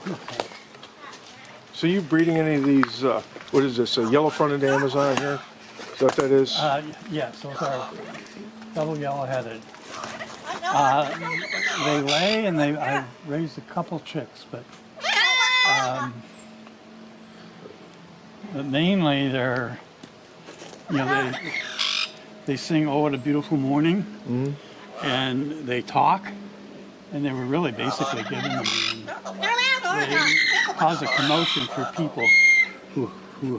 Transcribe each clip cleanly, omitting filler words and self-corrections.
Okay. So you breeding any of these, what is this, a yellow-fronted Amazon here? Is that what that is? Yes, those are double yellow-headed. They lay, and I've raised a couple chicks, but mainly they're, they sing "Oh What a Beautiful Morning," and they talk, and they were really basically given to me. And they cause a commotion for people who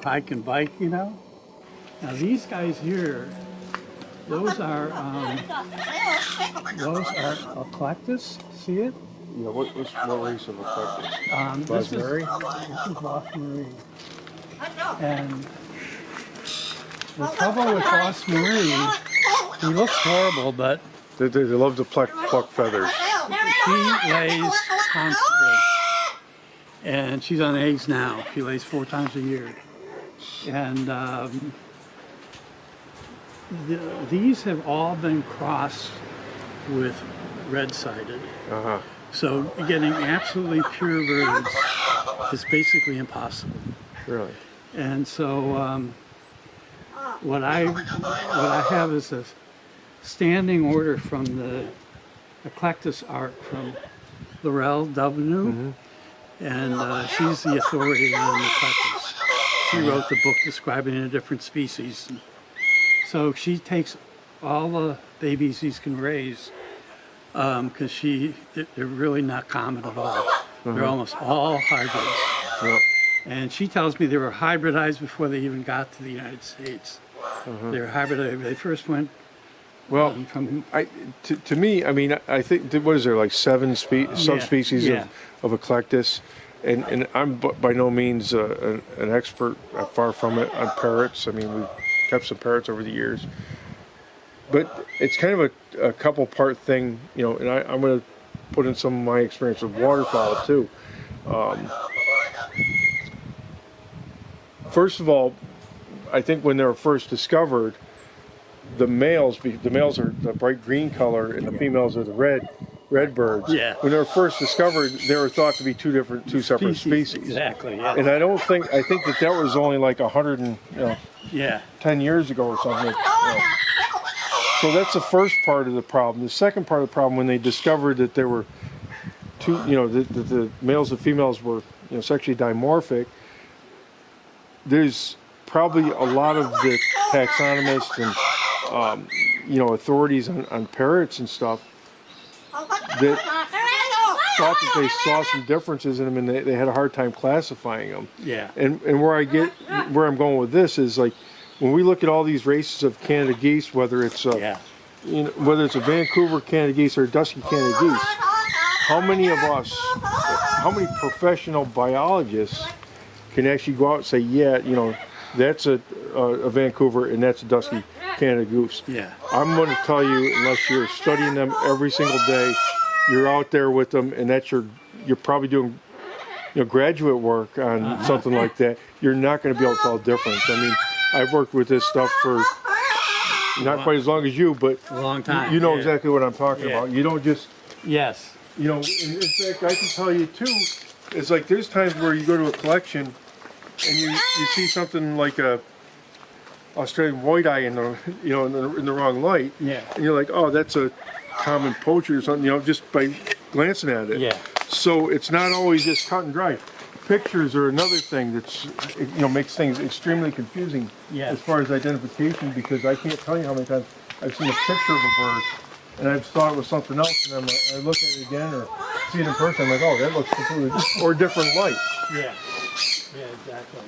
hike and bike, Now these guys here, those are eclectus. See it? Yeah, what race of eclectus? This Bosmeri? is Bosmeri. And the trouble with Bosmeri, he looks horrible, but They love to pluck feathers. she lays constantly. And she's on eggs now. She lays 4 times a year. And these have all been crossed with red-sided. Uh-huh. So getting absolutely pure birds is basically impossible. Really? And so what I have is a standing order from the Eclectus art from Laurel W. And she's the authority on Eclectus. She wrote the book describing the different species. And so she takes all the babies these can raise, because they're really not common at all. They're almost all hybrids. Yep. And she tells me they were hybridized before they even got to the United States. They were hybridized. They first went Well, from... to me, I mean, I think, what is there, like 7 subspecies of eclectus? And I'm by no means an expert, far from it, on parrots. I mean, we've kept some parrots over the years. But it's kind of a couple part thing, and I'm going to put in some of my experience with waterfowl too. First of all, I think when they were first discovered, the males are the bright green color and the females are the red birds. Yeah. When they were first discovered, they were thought to be two separate species. Exactly. Yeah. And I think that was only like 10 years ago or something. So that's the first part of the problem. The second part of the problem, when they discovered that there were the males and females were sexually dimorphic, there's probably a lot of the taxonomists and authorities on parrots and stuff that thought that they saw some differences in them, and they had a hard time classifying them. Yeah. And where I'm going with this is, like, when we look at all these races of Canada geese, whether it's a Vancouver Canada geese or a dusky Canada geese, how many professional biologists can actually go out and say, that's a Vancouver and that's a dusky Canada goose? Yeah. I'm going to tell you, unless you're studying them every single day, you're out there with them, and you're probably doing graduate work on something like that, you're not going to be able to tell the difference. I mean, I've worked with this stuff for not quite as long as you, but a long time. You know exactly what I'm talking about. You don't just... Yes. In fact, I can tell you too, it's like there's times where you go to a collection and you see something like a Australian white-eye in the wrong light. Yeah. And you're like, oh, that's a common poacher or something, just by glancing at it. Yeah. So it's not always just cut and dry. Pictures are another thing that's makes things extremely confusing as far as identification, because I can't tell you how many times I've seen a picture of a bird and I've thought it was something else, and I look at it again or see it in person, I'm like, oh, that looks completely or different light. Yeah. Yeah, exactly.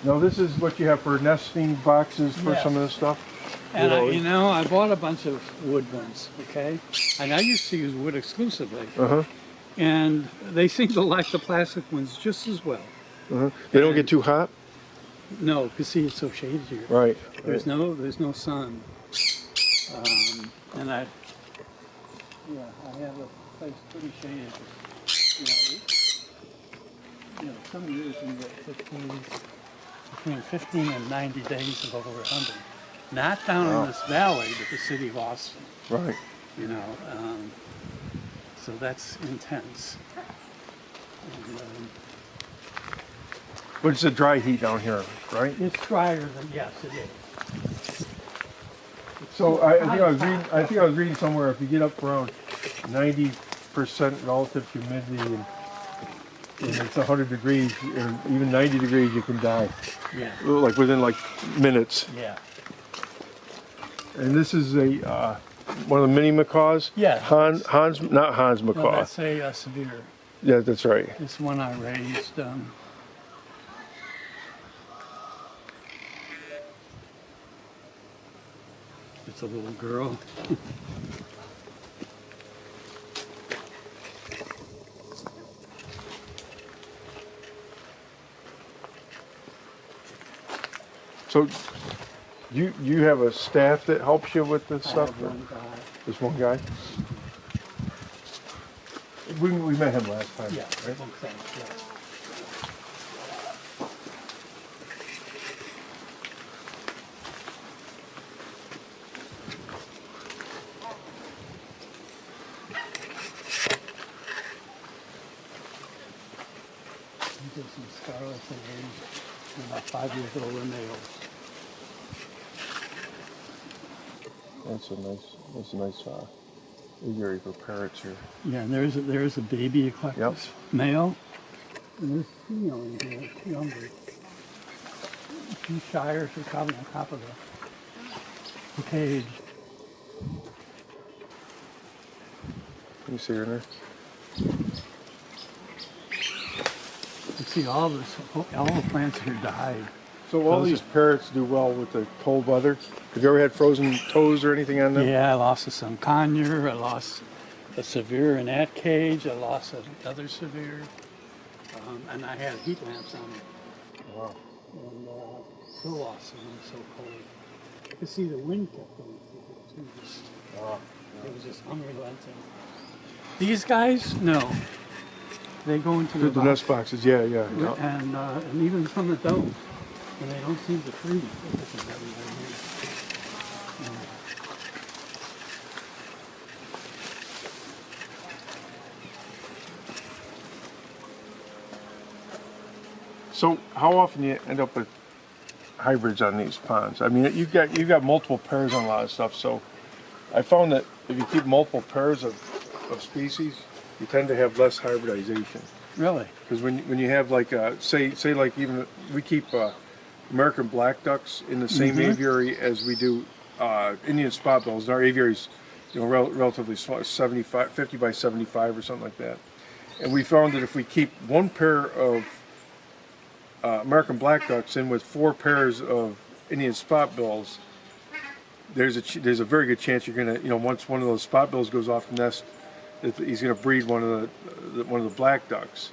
Now this is what you have for nesting boxes for some of this stuff. And I bought a bunch of wood ones, okay? And I used to use wood exclusively. And they seem to like the plastic ones just as well. They don't get too hot? No, because see, it's so shaded here. Right. There's no sun. And I have a place pretty shaded. Some years we get between 15 and 90 days of over 100. Not down in this valley, but the city of Austin. Right. so that's intense. And, But it's a dry heat down here, right? it's drier than, yes, it is. So I think I was reading somewhere if you get up around 90% relative humidity and it's 100 degrees or even 90 degrees, you can die. Yeah. Like within like minutes. Yeah. And this is a one of the mini macaws. Yeah. Not Hans macaw. No, that's a severe. Yeah, that's right. This one I raised. It's a little girl. So you have a staff that helps you with this stuff? I have one guy. This one guy? We met him last time, Yeah, right? okay, yeah. He did some scarlet and about 5 years old are males. That's a nice aviary for parrots here. Yeah, and there's a baby eclectus male, and there's a female in here, it's younger. She's shyer, she's probably on top of the cage. Can you see her in there? You see all the plants here died. So all Those these parrots do well with the cold weather. Have you ever had frozen toes or anything on them? Yeah, I lost some conure, I lost a severe in that cage, I lost another severe, and I had heat lamps on them. Wow. And still lost them, so cold. You could see the wind kept going through it too. It was just unrelenting. These guys, no. They go into The nest boxes, yeah. and even from the dome, and they don't seem to freeze. So how often do you end up with hybrids on these ponds? I mean, you've got multiple pairs on a lot of stuff. So I found that if you keep multiple pairs of species, you tend to have less hybridization. Really? Because when you have like say like even we keep American black ducks in the same aviary as we do Indian spot bills. Our aviary's relatively small, 50 by 75 or something like that. And we found that if we keep one pair of American black ducks in with 4 pairs of Indian spot bills, there's a very good chance you're gonna once one of those spot bills goes off the nest, he's gonna breed one of the black ducks.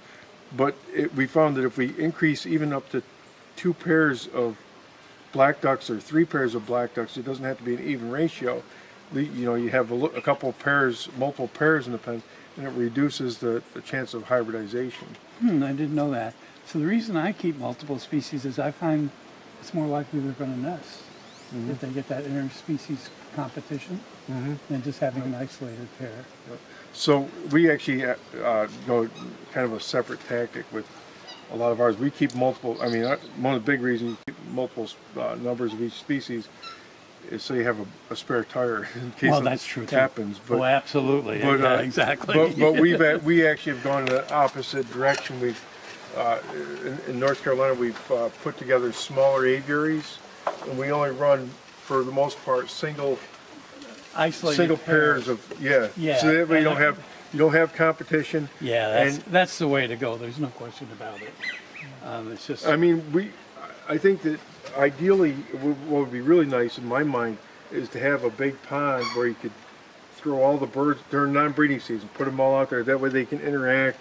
But we found that if we increase even up to 2 pairs of black ducks or 3 pairs of black ducks, it doesn't have to be an even ratio. You have a couple of pairs, multiple pairs in the pen, and it reduces the chance of hybridization. I didn't know that. So the reason I keep multiple species is I find it's more likely they're going to nest if they get that interspecies competition than just having an isolated pair. So we actually go kind of a separate tactic with a lot of ours. We keep multiple. I mean, one of the big reasons you keep multiple numbers of each species is so you have a spare tire in case that's true happens. But, absolutely. But, yeah, exactly. But we actually have gone in the opposite direction. We've in North Carolina we've put together smaller aviaries, and we only run for the most part single pairs of So that way you don't have competition. Yeah, that's the way to go. There's no question about it. It's just. I mean, I think that ideally, what would be really nice in my mind is to have a big pond where you could throw all the birds during non-breeding season, put them all out there. That way they can interact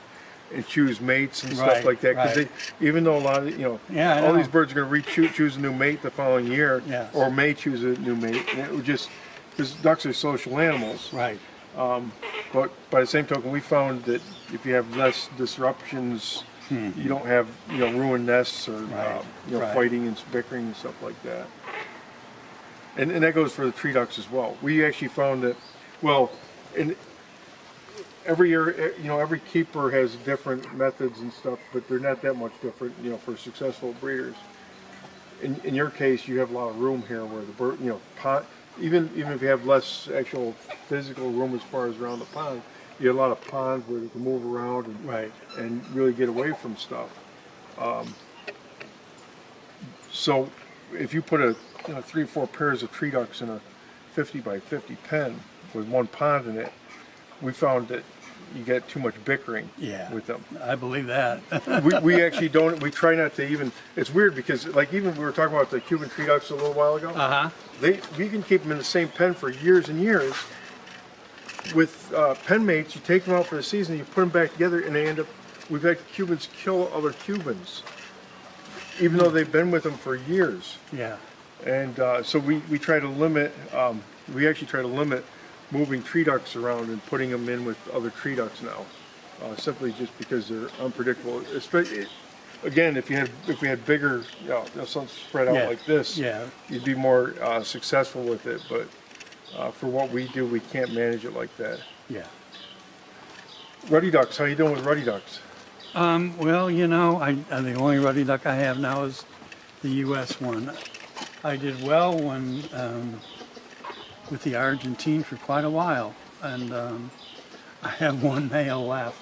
and choose mates and stuff like that. Because even though a lot of all these birds are going to choose a new mate the following year, or may choose a new mate, and it would just because ducks are social animals. Right. But by the same token, we found that if you have less disruptions, you don't have ruined nests or fighting and bickering and stuff like that. And that goes for the tree ducks as well. We actually found that, every year, every keeper has different methods and stuff, but they're not that much different, for successful breeders. In your case, you have a lot of room here where the bird, pond, even if you have less actual physical room as far as around the pond, you have a lot of ponds where they can move around and really get away from stuff. So if you put 3 or 4 pairs of tree ducks in a 50 by 50 pen with one pond in it, we found that you get too much bickering with them. I believe that. we actually don't. We try not to even. It's weird because even we were talking about the Cuban tree ducks a little while ago. We can keep them in the same pen for years and years. With pen mates, you take them out for the season, you put them back together, and they end up. We've had Cubans kill other Cubans, even though they've been with them for years. Yeah. And so we try to limit. We actually try to limit moving tree ducks around and putting them in with other tree ducks now, simply just because they're unpredictable. Especially, again, if we had bigger, something spread out like this, you'd be more successful with it. But for what we do, we can't manage it like that. Yeah. Ruddy ducks, how you doing with ruddy ducks? Well, the only ruddy duck I have now is the U.S. one. I did well when with the Argentine for quite a while, and I have one male left.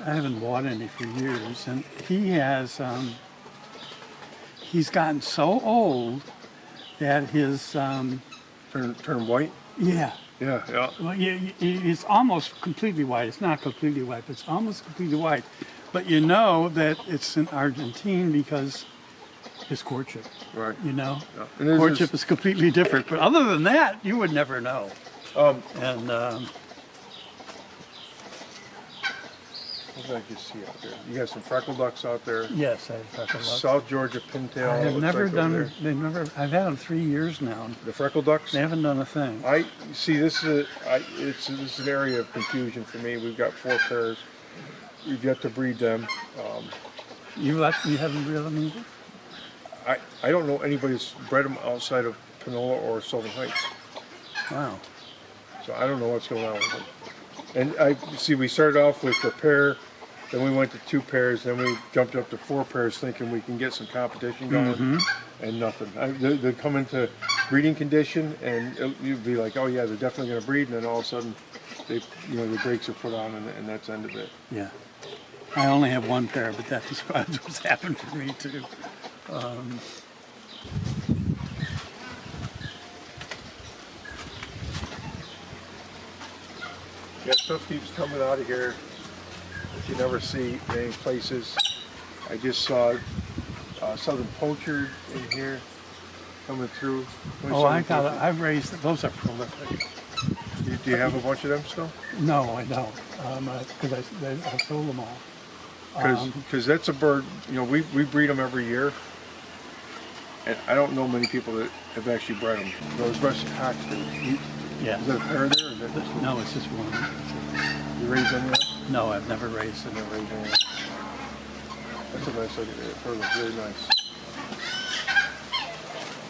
I haven't bought any for years, and he has he's gotten so old that his turn white. Yeah. Yeah. Well, it's almost completely white. It's not completely white, but it's almost completely white. But you know that it's an Argentine because his courtship. Right. Yeah. Courtship is completely different. But other than that, you would never know. What did I just see out there? You got some freckle ducks out there. Yes, I have freckle ducks. South Georgia pintail. I have never done. I've had them 3 years now. The freckle ducks. They haven't done a thing. I see. This is an area of confusion for me. We've got 4 pairs. We've yet to breed them. You haven't bred them either? I don't know anybody who's bred them outside of Panola or Sylvan Heights. Wow. So I don't know what's going on with them. And I see we started off with a pair, then we went to 2 pairs, then we jumped up to 4 pairs thinking we can get some competition going, and nothing. They come into breeding condition, and you'd be like, oh yeah, they're definitely going to breed, and then all of a sudden, the brakes are put on, and that's the end of it. Yeah. I only have 1 pair, but that describes what's happened for me too. Yeah, stuff keeps coming out of here that you never see many places. I just saw southern poacher in here coming through. I've raised, those are prolific. Do you have a bunch of them still? No, I don't, because I sold them all. Because that's a bird, we breed them every year. And I don't know many people that have actually bred them. Those rusty cocks. Yeah. Is that a pair there? Or is that this one? No, it's just one. You raised any of them? No, I've never raised them. Never raised any. That's a nice looking bird. Looks really nice.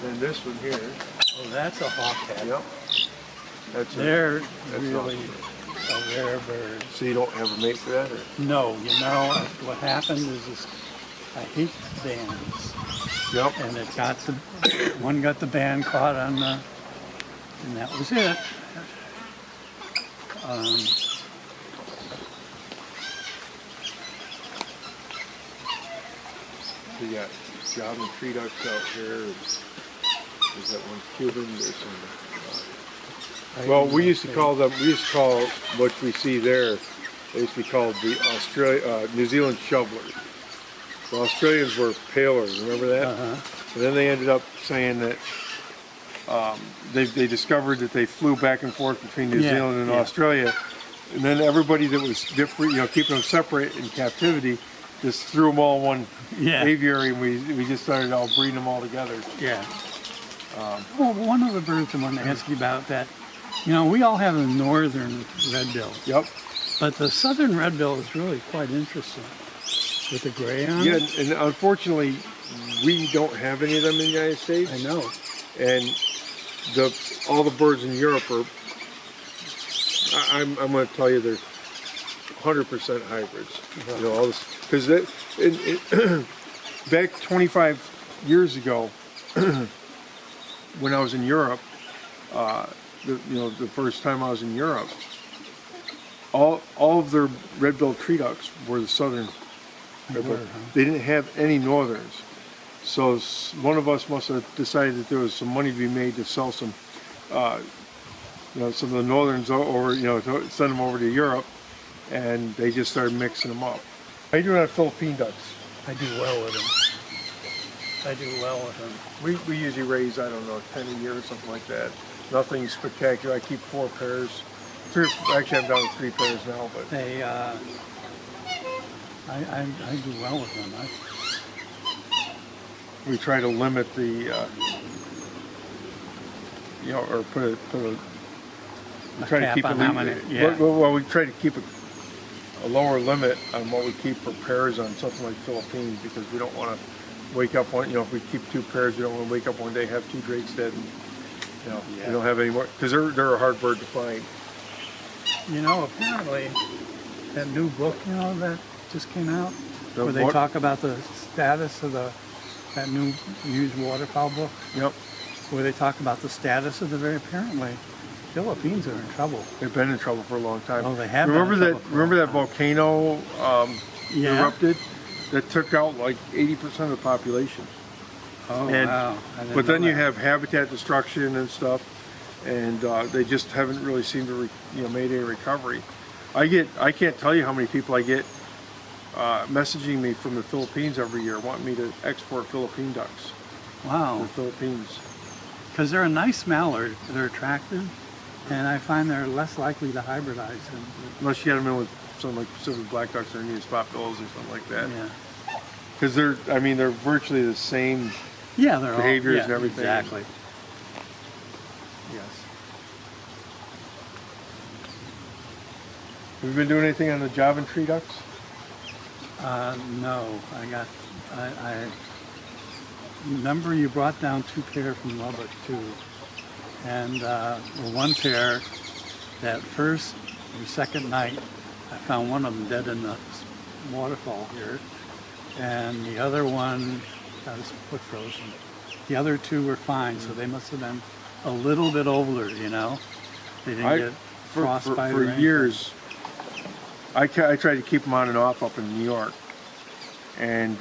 Then this one here. Oh, that's a hawkhead. Yep. They're that's really awesome. a rare bird. So you don't have a mate for that? Or? No, what happened is I hate bands. Yep. And one got the band caught on the, and that was it. So you got jobbing tree ducks out here. There's that one Cuban. There's some. Well, we used to call what we see there. They used to be called the New Zealand shovelers. The Australians were paler. Remember that? And then they ended up saying that they discovered that they flew back and forth between New Zealand and Australia, and then everybody that was different, keeping them separate in captivity, just threw them all in one aviary, and we just started all breeding them all together. Yeah. Well, one of the birds I want to ask you about that. We all have a northern redbill. Yep. But the southern redbill is really quite interesting with the gray on it. Yeah, and unfortunately, we don't have any of them in the United States. I know. And all the birds in Europe are. I'm going to tell you, 100% hybrids. You know, all this because back 25 years ago, when I was in Europe, the first time I was in Europe, all of their red-billed tree ducks were the southern. They didn't have any northerns. So one of us must have decided that there was some money to be made to sell some, some of the northerns over, to send them over to Europe, and they just started mixing them up. How you doing on Philippine ducks? I do well with them. I do well with them. We usually raise, I don't know, 10 a year or something like that. Nothing spectacular. I keep 4 pairs. Actually, I'm down to 3 pairs now, but they, I do well with them. We try to limit the, or put a try to keep we try to keep a lower limit on what we keep for pairs on something like Philippines, because we don't want to wake up one. If we keep 2 pairs, we don't want to wake up one day have 2 drakes dead, and we don't have any more, because they're a hard bird to find. Apparently, that new book, that just came out, where they talk about the status of that new used waterfowl book. Yep. Where they talk about the status of the apparently, Philippines are in trouble. They've been in trouble for a long time. Oh, they have. Remember that volcano erupted that took out like 80% of the population. Oh, wow. But then you have habitat destruction and stuff, and they just haven't really seemed to made a recovery. I can't tell you how many people I get messaging me from the Philippines every year, wanting me to export Philippine ducks. Wow. To the Philippines. Because they're a nice mallard, they're attractive, and I find they're less likely to hybridize. Unless you get them in with something like Pacific black ducks or Indian spot bills or something like that. Yeah. Because they're virtually the same behaviors and everything. Exactly. Yes. Have you been doing anything on the Javan tree ducks? No, I remember you brought down 2 pair from Lubbock too, and one pair, that first or second night, I found one of them dead in the waterfall here, and the other one got his foot frozen. The other 2 were fine, so they must have been a little bit older, They didn't get frostbite for years. I tried to keep them on and off up in New York, and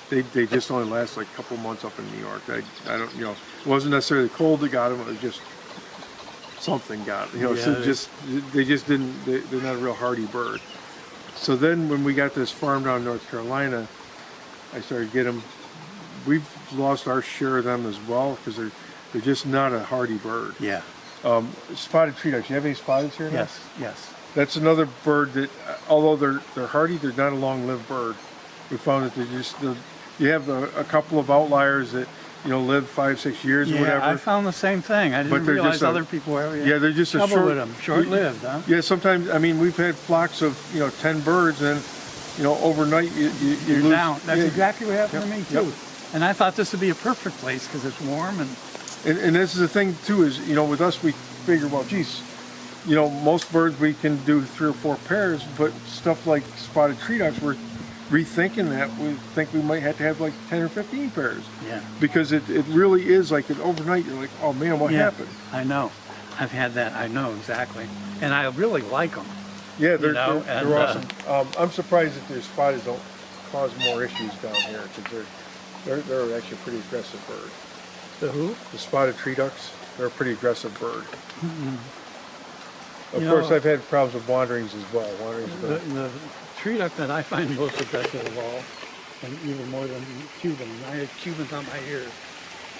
they just only last like a couple months up in New York. I don't, it wasn't necessarily the cold that got them; it was just something got them. So they just didn't. They're not a real hardy bird. So then, when we got this farm down in North Carolina, I started getting them. We've lost our share of them as well because they're just not a hardy bird. Yeah. Spotted tree ducks. You have any spotteds here? Yes. Yes. That's another bird that, although they're hardy, they're not a long-lived bird. We found that you have a couple of outliers that live 5-6 years or whatever. I found the same thing. I didn't realize other people were having they're just trouble with them. Short-lived, huh? Yeah, sometimes. We've had flocks of 10 birds, and overnight you're lose, down. That's exactly what happened to me too. Yep. And I thought this would be a perfect place because it's warm and this is the thing too is with us we figure, well, geez, most birds we can do 3 or 4 pairs, but stuff like spotted tree ducks, we're rethinking that. We think we might have to have like 10 or 15 pairs. Yeah. Because it really is like overnight you're like, oh man, what happened? I know. I've had that. I know exactly. And I really like them. Yeah, they're awesome. I'm surprised that their spotted don't cause more issues down here because they're actually a pretty aggressive bird. The who? The spotted tree ducks. They're a pretty aggressive bird. Mm-hmm. Of course, I've had problems with wanderings as well. The tree duck that I find most aggressive of all, and even more than Cubans, I had Cubans on my ears,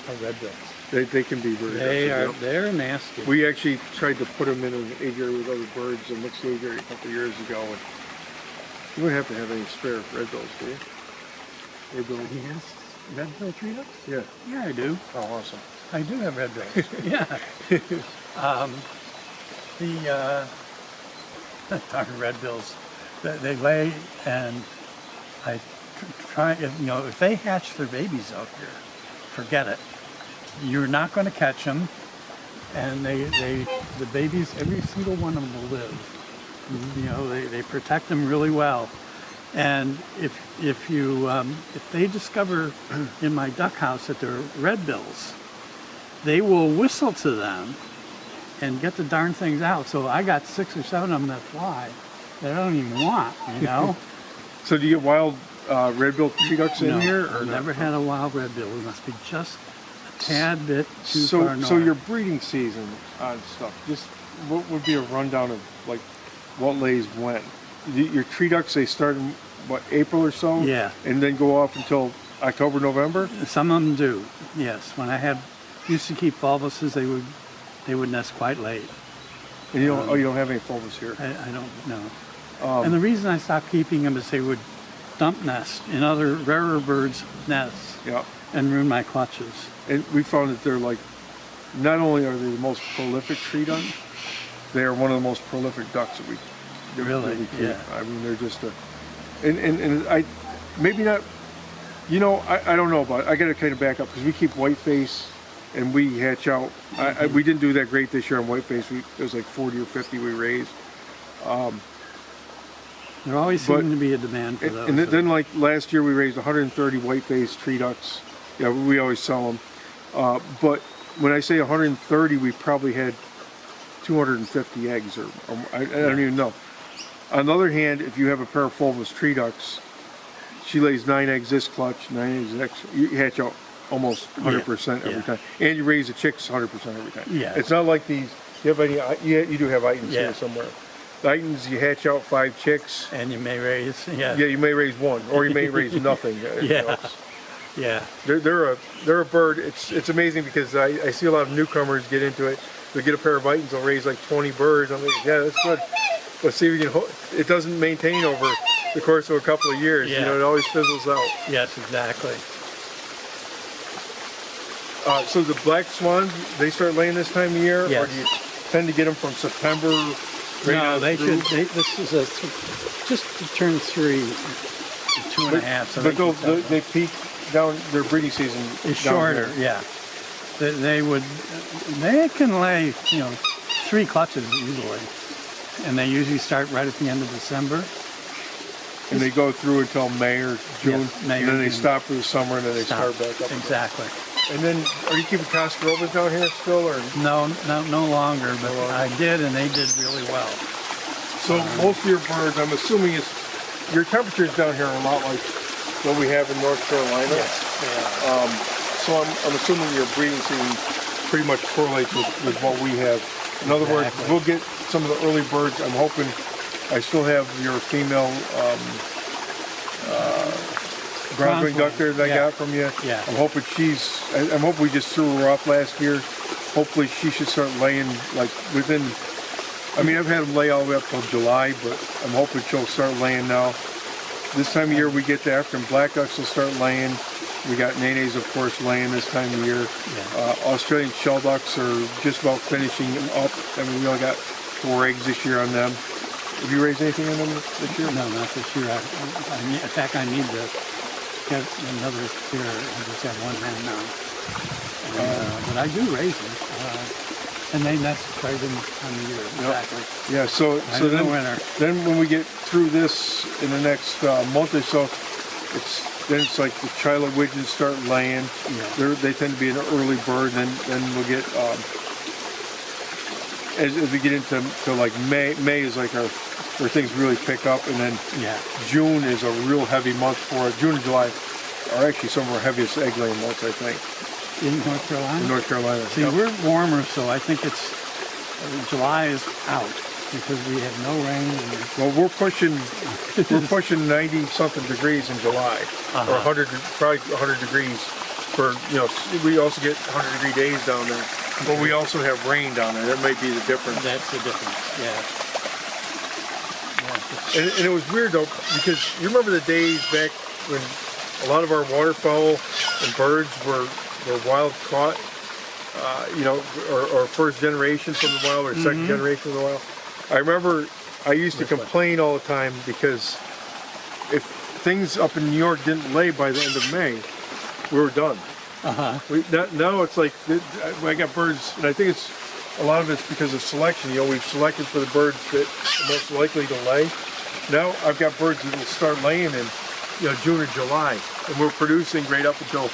are red bills. They can be very aggressive. They're nasty. We actually tried to put them in an aviary with other birds, a mixed aviary a couple of years ago. And you wouldn't have to have any spare red bills, do you? Yes. Red bill tree ducks? Yeah. Yeah, I do. Oh, awesome. I do have red bills. Yeah. Darn red bills. They lay, and I try. If they hatch their babies out here, forget it. You're not going to catch them, and the babies, every single one of them will live. You know, they protect them really well. And if they discover in my duck house that they're red bills, they will whistle to them and get the darn things out. So I got 6 or 7 of them that fly that I don't even want, you know. So do you get wild red-billed tree ducks in here? Or I've never had a wild red bill. It must be just a tad bit too so, far north. So your breeding season on stuff, just what would be a rundown of like what lays when? Your tree ducks, they start in what, April or so? Yeah. And then go off until October, November? Some of them do, yes. When I used to keep fulvuses, they would nest quite late. And you don't have any fulvus here? I don't know. And the reason I stopped keeping them is they would dump nest in other rarer birds' nests and ruin my clutches. And we found that they're like, not only are they the most prolific tree duck, they are one of the most prolific ducks that we Really? keep. Yeah. I mean, they're just and I, maybe not, you know, I don't know about it. I got to kind of back up because we keep whiteface and we hatch out. We didn't do that great this year on whiteface. It was like 40 or 50 we raised. There always seemed to be a demand for those. And then like last year we raised 130 whiteface tree ducks. Yeah, we always sell them. But when I say 130, we probably had 250 eggs, or I don't even know. On the other hand, if you have a pair of fulvous tree ducks, she lays 9 eggs this clutch, 9 eggs next. You hatch out almost 100% every time, and you raise the chicks 100% every time. Yeah. It's not like these. You have any? You do have Itons here somewhere. The Itons, you hatch out 5 chicks, and you may raise Yeah, you may raise 1, or you may raise nothing. Yeah. They're a bird. It's amazing because I see a lot of newcomers get into it. They get a pair of Itons, they'll raise like 20 birds. I'm like, yeah, that's good. But see if you can. It doesn't maintain over the course of a couple of years. Yeah. You know, it always fizzles out. Yes, exactly. So the black swans, they start laying this time of year, Yes. or do you tend to get them from September? No, they should. This is just to turn 3, 2.5. So they peak down. Their breeding season is shorter. Here. Yeah. They can lay 3 clutches easily, and they usually start right at the end of December. And they go through until May or June, May and then or they June. stop for the summer, and then they start back up. Exactly. And then, are you keeping Coscarovas down here still, or? No longer, but I did, and they did really well. So most of your birds, I'm assuming, your temperatures down here are a lot like what we have in North Carolina. Yes. So I'm assuming your breeding season pretty much correlates with what we have. In other words, we'll get some of the early birds. I'm hoping I still have your female bronze-winged duck there that I got from you. Yeah. I'm hoping I'm hoping we just threw her off last year. Hopefully she should start laying like within, I mean, I've had them lay all the way up till July, but I'm hoping she'll start laying now. This time of year we get to African black ducks will start laying. We got nenes, of course, laying this time of year. Yeah. Australian shell ducks are just about finishing up. I mean, we only got 4 eggs this year on them. Have you raised anything on them this year? No, not this year. In fact, I need to get another pair. I just have 1 hen now. But I do raise them. And they nest right in the time of year. Exactly. Yeah, so then when we get through this in the next month or so, it's like the Chila widgeons start laying. Yeah. They tend to be an early bird. Then we'll get as we get into like May is like where things really pick up, and then June is a real heavy month for it. June and July are actually some of our heaviest egg laying months, I think. In North Carolina? In North Carolina. See, we're warmer, so I think July is out because we have no rain. Well, we're pushing 90 something degrees in July, or 100, probably 100 degrees. We also get 100-degree days down there, but we also have rain down there. That might be the difference. That's the difference. Yeah. And it was weird though, because you remember the days back when a lot of our waterfowl and birds were wild caught, or first generation from the wild, or second generation from the wild. I remember I used to complain all the time because if things up in New York didn't lay by the end of May, we were done. Now it's like I got birds, and I think it's a lot of it's because of selection. You know, we've selected for the birds that are most likely to lay. Now I've got birds that will start laying in, you know, June or July, and we're producing right up until,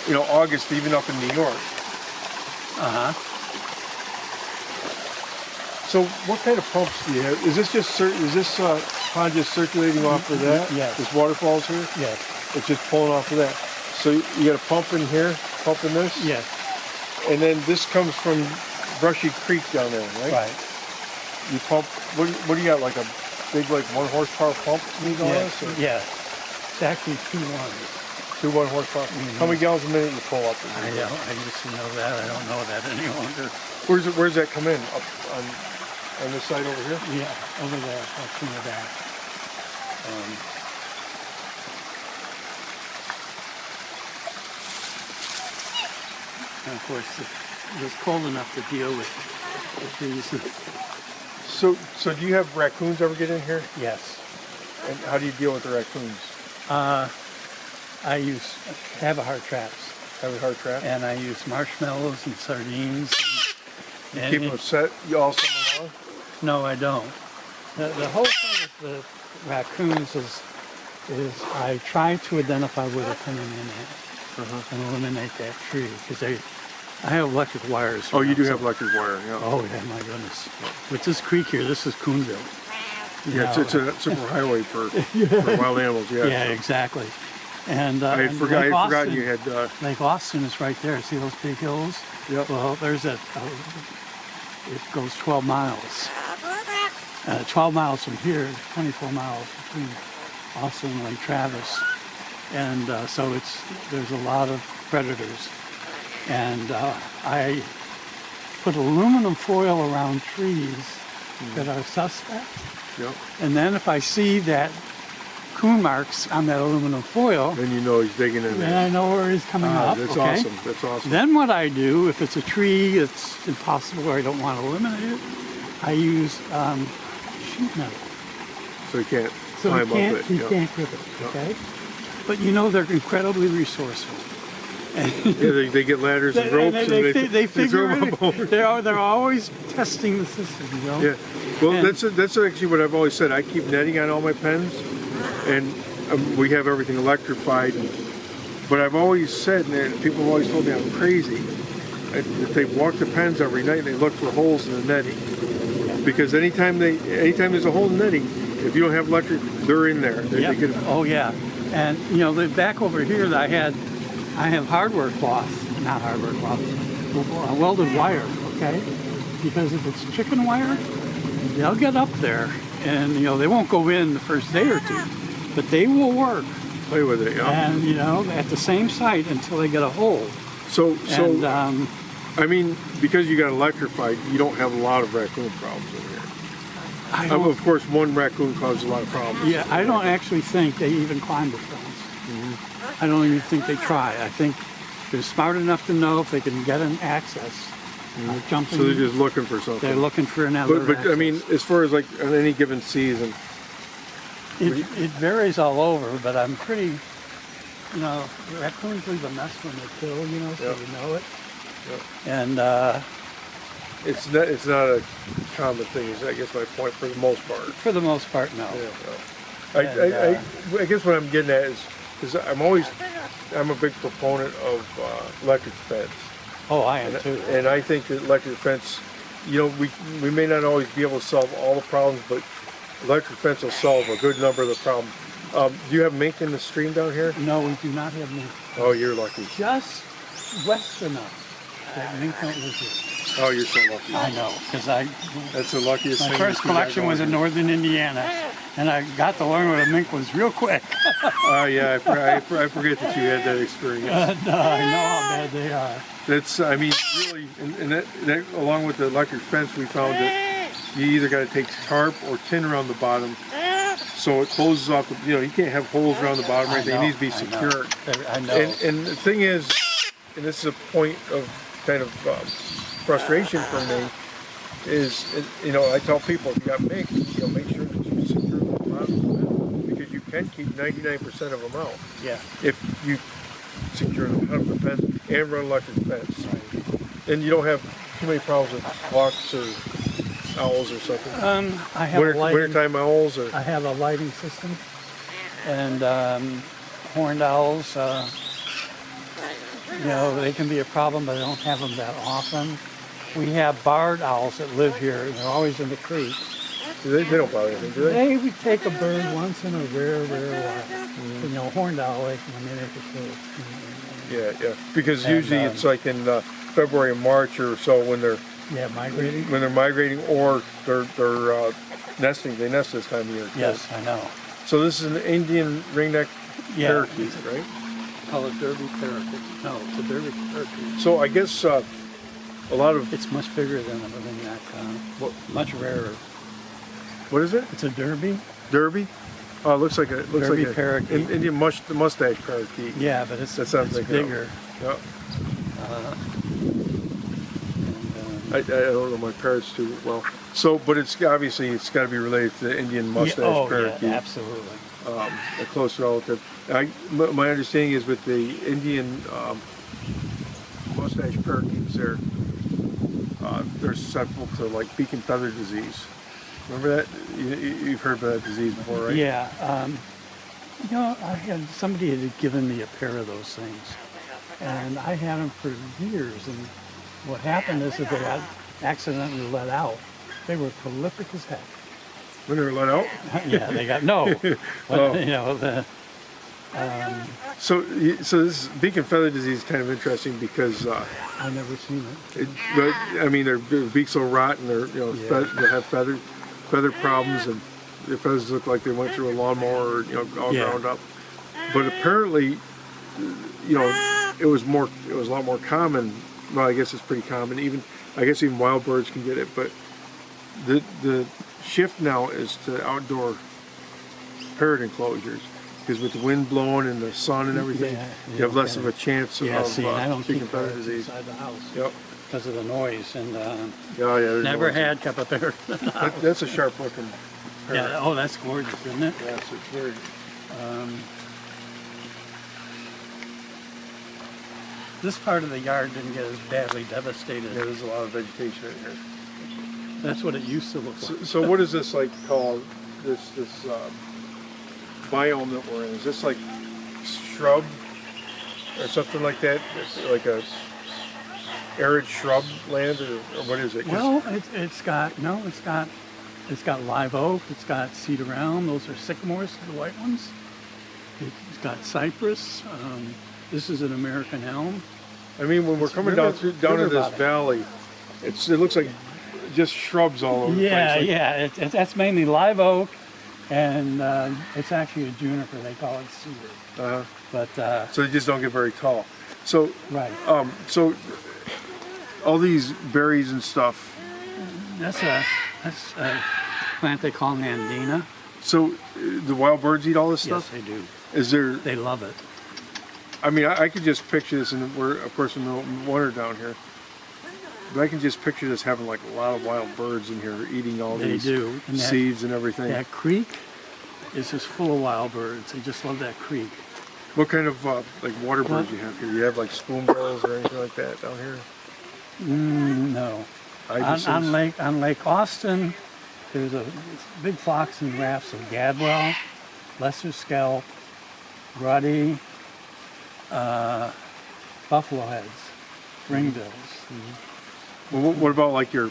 you know, August, even up in New York. So what kind of pumps do you have? Is this just pond just circulating off of that? Yes. This waterfall's here? Yes. It's just pulling off of that. So you got a pump in here, pump in this? Yes. And then this comes from Brushy Creek down there, right? Right. You pump, what do you got, like a big, like 1 horsepower pump you need on this? Or? Yes. It's actually 2 ones. 2 1 horsepower? How many gallons a minute you pull up? I used to know that. I don't know that any longer. Where's that come in? Up on this side over here? Yeah, over there. That's in the back. And of course, it was cold enough to deal with the trees. So do you have raccoons ever get in here? Yes. And how do you deal with the raccoons? I use Havahart traps. Havahart traps? And I use marshmallows and sardines. And keep them set all summer long? No, I don't. The whole thing with the raccoons is I try to identify where they're coming in at and eliminate that tree because I have electric wires. Oh, you do have electric wire, yeah. Oh, yeah, my goodness. With this creek here, this is Coonville. Yeah, it's a super highway for wild animals, yeah. Yeah, exactly. And I forgot you had... Lake Austin is right there. See those big hills? Yep. Well, there's it goes 12 miles. 12 miles from here, 24 miles between Austin and Lake Travis. And so there's a lot of predators. And I put aluminum foil around trees that are suspect. Yep. And then if I see that coon marks on that aluminum foil, then you know he's digging in there. then I know where he's coming up. That's okay? awesome. That's awesome. Then what I do, if it's a tree, it's impossible where I don't want to eliminate it, I use sheet metal. So he can't So climb up it. he can't grip it, okay? But you know they're incredibly resourceful. Yeah, they get ladders and ropes and they throw them figure up over. they're always testing the system, you know? Yeah. Well, And- that's actually what I've always said. I keep netting on all my pens, and we have everything electrified. But I've always said, and people have always told me I'm crazy, that they walk the pens every night and they look for holes in the netting. Because anytime there's a hole in the netting, if you don't have electric, they're in there. They get, Oh yeah, and you know the back over here that I have hardware cloth, not hardware cloth, welded wire, okay? Because if it's chicken wire, they'll get up there, and you know they won't go in the first day or two, but they will work. play with it, yeah. And you know at the same site until they get a hole. So And, I mean, because you got electrified, you don't have a lot of raccoon problems in here. Of course, one raccoon causes a lot of problems. Yeah, I don't actually think they even climb the fence. I don't even think they try. I think they're smart enough to know if they can get an access. Jumping. So they're just looking for something. They're looking for another. But I mean, as far as like on any given season, it varies all over. But I'm pretty, you know, raccoons leave a mess when they kill. You know, so you know it. Yep. And it's not a common thing. Is I guess my point for the most part. for the most part, no. Yeah. I guess what I'm getting at is I'm a big proponent of electric fence. Oh, I am too. And I think that electric fence, you know, we may not always be able to solve all the problems, but electric fence will solve a good number of the problems. Do you have mink in the stream down here? No, we do not have mink. Oh, you're lucky. Just west enough that mink don't live here. Oh, you're so lucky. I know, because That's the luckiest my thing. first collection was in northern Indiana, and I got to learn what a mink was real quick. Oh, yeah, I forget that you had that experience. I know how bad they are. That's, I mean, really, and that along with the electric fence, we found that you either got to take tarp or tin around the bottom, so it closes off. You can't have holes around the bottom. Right, they need to be secure. I know. And the thing is, and this is a point of kind of frustration for me, is I tell people if you got mink, make sure that you secure the bottom because you can keep 99% of them out. Yeah. If you secure the top of the fence and run electric fence. Right. And you don't have too many problems with hawks or owls or something? I have a lighting, Wintertime owls or? I have a lighting system, and horned owls. You know, they can be a problem, but I don't have them that often. We have barred owls that live here, and they're always in the creek. They don't bother anything, do they? They would take a bird once in a rare while. You know, horned owl, they can Yeah. Because usually it's like in February and March or so when they're migrating. When they're migrating or they're nesting. They nest this time of year. Yes, I know. So this is an Indian ringneck parakeet, right? Call it derby parakeet. No, it's a derby parakeet. So I guess a lot of It's much bigger than a ringneck. Much rarer. what is it? It's a derby. Derby? Oh, it looks like a Derby parakeet. Indian mustache parakeet. Yeah, but it's like bigger. Yeah. And, I don't know my parrots too well. So, but it's obviously it's got to be related to the Indian mustache parakeet. Yeah, absolutely. A close relative. My understanding is with the Indian mustache parakeets, they're susceptible to like beak and feather disease. Remember that? You've heard about that disease before, right? Yeah. You know, somebody had given me a pair of those things, and I had them for years. And what happened is that they got accidentally let out. They were prolific as heck. When they were let out? Yeah, they got no. But, you know, So this beak and feather disease is kind of interesting because I've never seen it. I mean their beaks will rot and they'll have feather problems and their feathers look like they went through a lawnmower or all ground up. But apparently, it was a lot more common. Well, I guess it's pretty common. I guess even wild birds can get it. But the shift now is to outdoor parrot enclosures. Because with the wind blowing and the sun and everything, you have less of a chance of I don't beak keep and feather parrots disease. inside the house. Yep. Because of the noise, and There's never no- had kept a parrot. That's a sharp looking parrot. Yeah. Oh, that's gorgeous, isn't it? Yes, it's very. This part of the yard didn't get as badly devastated. Yeah, there's a lot of vegetation in here. That's what it used to look like. So what is this like called? This biome that we're in? Is this like shrub or something like that? Like a arid shrub land, or what is it? Well, it's got live oak. It's got cedar elm. Those are sycamores, the white ones. It's got cypress. This is an American elm. I mean, when we're coming down in this valley, it looks like just shrubs all over the place. Yeah. That's mainly live oak, and it's actually a juniper. They call it cedar. But so they just don't get very tall. So right. So all these berries and stuff. That's a plant they call nandina. So the wild birds eat all this stuff? Yes, they do. Is there? They love it. I mean, I could just picture this, and we're of course in the winter down here. But I can just picture this having like a lot of wild birds in here eating all these seeds and everything. That creek is just full of wild birds. They just love that creek. What kind of like water birds do you have here? You have like spoonbills or anything like that down here? No. On Lake Austin, there's a big flocks and rafts of gadwall, lesser scalp, ruddy, buffalo heads, ringbills. Well, what about like your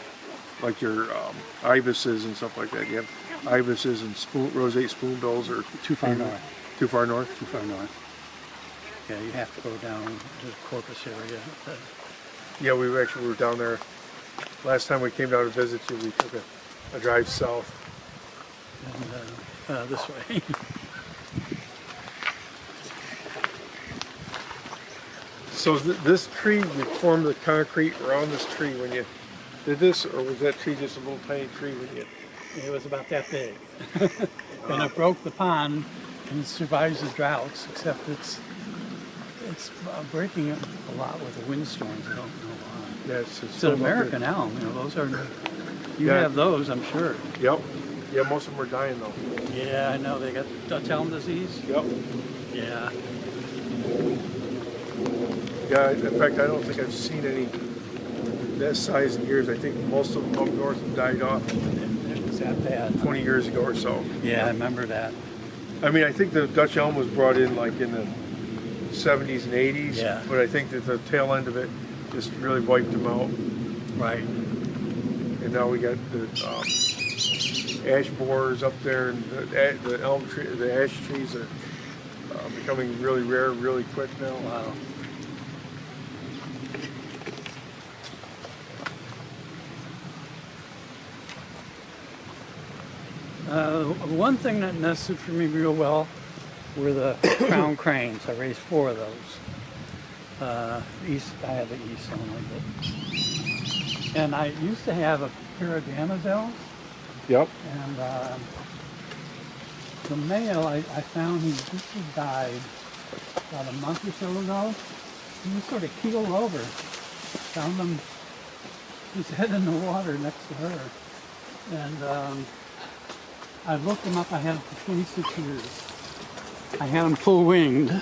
ibises and stuff like that? You have ibises and roseate spoonbills, or Too far north. Too far north. Too far north. Yeah, you have to go down to the Corpus area. Yeah, we were down there. Last time we came down to visit you, we took a drive south. And this way. So this tree, you formed the concrete around this tree when you did this, or was that tree just a little tiny tree when you? It was about that big. And it broke the pond and it survives the droughts, except it's breaking a lot with the windstorms. I don't know why. Yeah, It's an American elm. Those are. You have those, I'm sure. Yep. Yeah, most of them are dying though. Yeah, I know. They got Dutch elm disease. Yep. Yeah. Yeah. In fact, I don't think I've seen any that size in years. I think most of them up north have died off It was that bad. 20 years ago or so. Yeah, I remember that. I mean, I think the Dutch elm was brought in like in the 70s and 80s, Yeah. but I think that the tail end of it just really wiped them out. Right. And now we got the ash borers up there, and the elm tree, the ash trees are becoming really rare, really quick now. Wow. One thing that nested for me real well were the crown cranes. I raised 4 of those. East, I have the east only, but, and I used to have a pair of damosels, Yep. and the male, I found he just had died about a month or so ago. He was sort of keeled over. Found him, his head in the water next to her. And I looked him up, I had him for 26 years. I had him full winged.